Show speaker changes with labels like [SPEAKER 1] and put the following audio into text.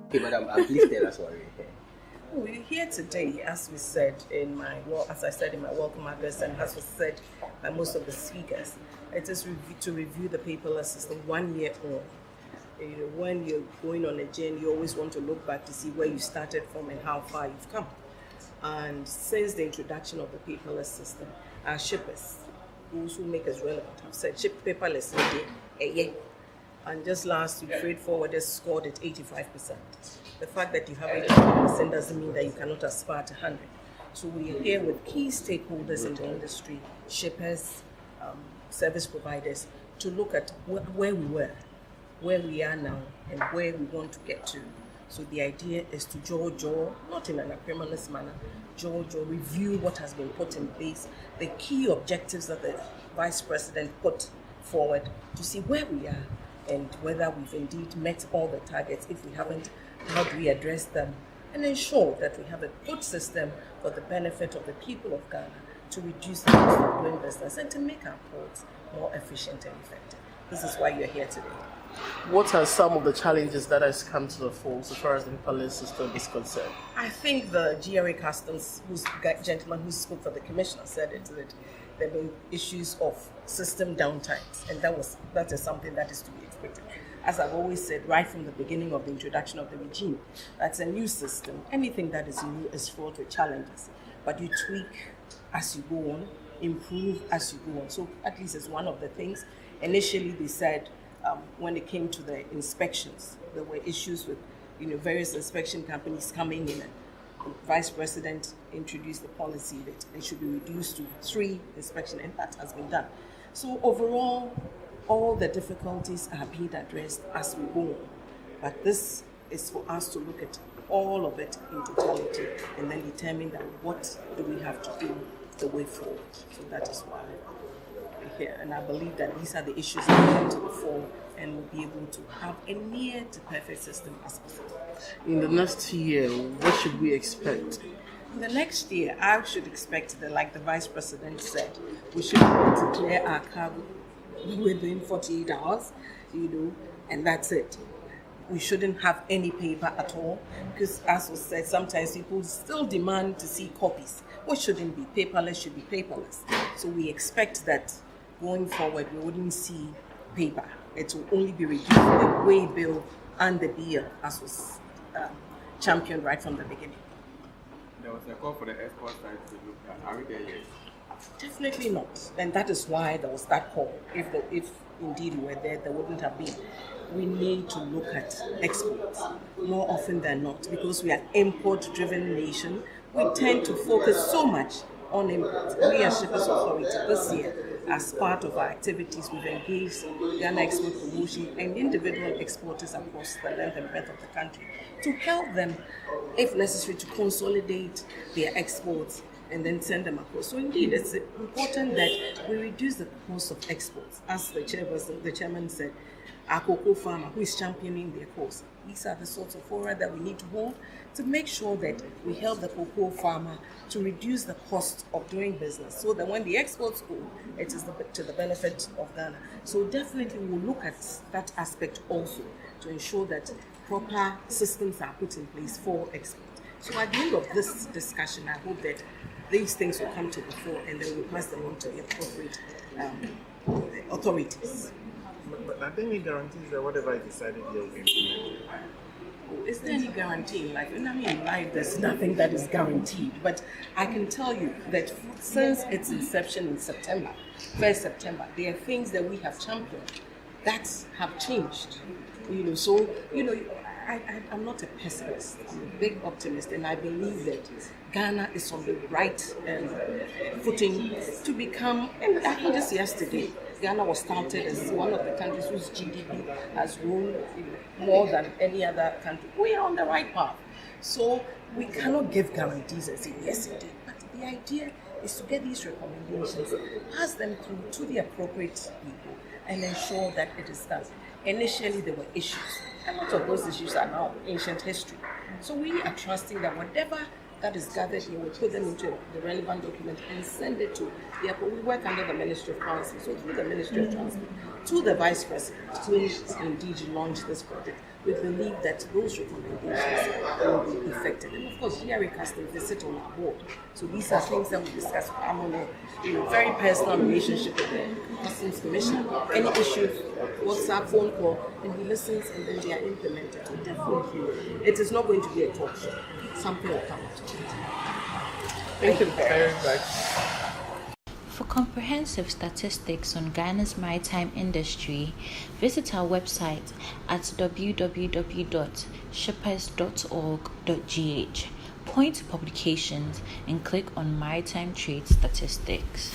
[SPEAKER 1] Okay, madam, please tell us what we're here.
[SPEAKER 2] We're here today, as we said as I said in my welcome address, and as was said by most of the speakers. It is to review the paperless system 1 year on. When you're going on a journey, you always want to look back to see where you started from and how far you've come. And since the introduction of the paperless system, our shippers, those who make us relevant, have said ship paperless a year. And just last week, freight forwarders scored at 85%. The fact that you have 85% doesn't mean that you cannot aspire to 100. So we are here with key stakeholders in the industry, shippers, service providers, to look at where we were, where we are now, and where we want to get to. So the idea is to jaw, not in an acrimonious manner, review what has been put in place, the key objectives that the Vice President put forward, to see where we are and whether we've indeed met all the targets. If we haven't, how do we address them and ensure that we have a good system for the benefit of the people of Ghana to reduce the cost of doing business and to make our ports more efficient and effective. This is why you're here today.
[SPEAKER 3] What are some of the challenges that has come to the fore as far as the paperless system is concerned?
[SPEAKER 2] I think the GRA-Customs, gentleman who spoke for the commissioner, said it, that there have been issues of system downtimes, and that is something that is to be expected. As I've always said, right from the beginning of the introduction of the regime, that's a new system. Anything that is new is fraught with challenges, but you tweak as you go on, improve as you go on. So at least it's one of the things. Initially, they said when it came to the inspections, there were issues with various inspection companies coming in. The Vice President introduced the policy that they should be reduced to 3 inspections, and that has been done. So overall, all the difficulties are being addressed as we go on. But this is for us to look at all of it in totality and then determine that what do we have to do the way forward. So that is why we're here. And I believe that these are the issues that will come to the fore and we'll be able to have a near to perfect system as possible.
[SPEAKER 3] In the next year, what should we expect?
[SPEAKER 2] In the next year, I should expect that, like the Vice President said, we should be able to clear our cargo within 48 hours, and that's it. We shouldn't have any paper at all, because as was said, sometimes people still demand to see copies, which shouldn't be. Paperless should be paperless. So we expect that going forward, we wouldn't see paper. It will only be reduced the way bill and the BL, as was championed right from the beginning.
[SPEAKER 4] There was a call for the export side to look at. Are we there yet?
[SPEAKER 2] Definitely not. And that is why there was that call. If indeed we were there, there wouldn't have been. We need to look at exports more often than not, because we are an import-driven nation. We tend to focus so much on imports. We as Shippers Authority this year, as part of our activities, we've engaged Ghana Export Promotion and individual exporters across the length and breadth of the country to help them, if necessary, to consolidate their exports and then send them across. So indeed, it's important that we reduce the cost of exports. As the chairman said, our cocoa farmer who is championing their cause. These are the sorts of fora that we need to hold to make sure that we help the cocoa farmer to reduce the cost of doing business, so that when the exports go, it is to the benefit of Ghana. So definitely we'll look at that aspect also to ensure that proper systems are put in place for export. So at the end of this discussion, I hope that these things will come to the fore and then we'll pass them on to the appropriate authorities.
[SPEAKER 5] But are there any guarantees that whatever is decided here will be implemented?
[SPEAKER 2] Is there any guarantee? In life, there's nothing that is guaranteed. But I can tell you that since its inception in September, 1st September, there are things that we have championed that have changed. I'm not a pessimist. I'm a big optimist, and I believe that Ghana is on the right footing to become, and I think just yesterday, Ghana was touted as one of the countries whose GDP has grown more than any other country. We are on the right path. So we cannot give guarantees and say, yes, indeed. But the idea is to get these recommendations, pass them through to the appropriate people, and ensure that it is done. Initially, there were issues. A lot of those issues are now ancient history. So we are trusting that whatever that is gathered here, we put them into the relevant document and send it to the airport. We work under the Ministry of Transport, so through the Ministry of Transport to the Vice President to indeed launch this project. We believe that those recommendations will be effective. And of course, GRA-Customs, they sit on our board. So these are things that we discuss. I'm on a very personal relationship with the Customs Commissioner. Any issues, WhatsApp, phone call, and he listens and then they are implemented. So definitely, it is not going to be a talk show. Something will come out of it.
[SPEAKER 3] Thank you very much.
[SPEAKER 6] For comprehensive statistics on Ghana's maritime industry, visit our website at www.shippers.org.gh. Point to publications and click on Maritime Trade Statistics.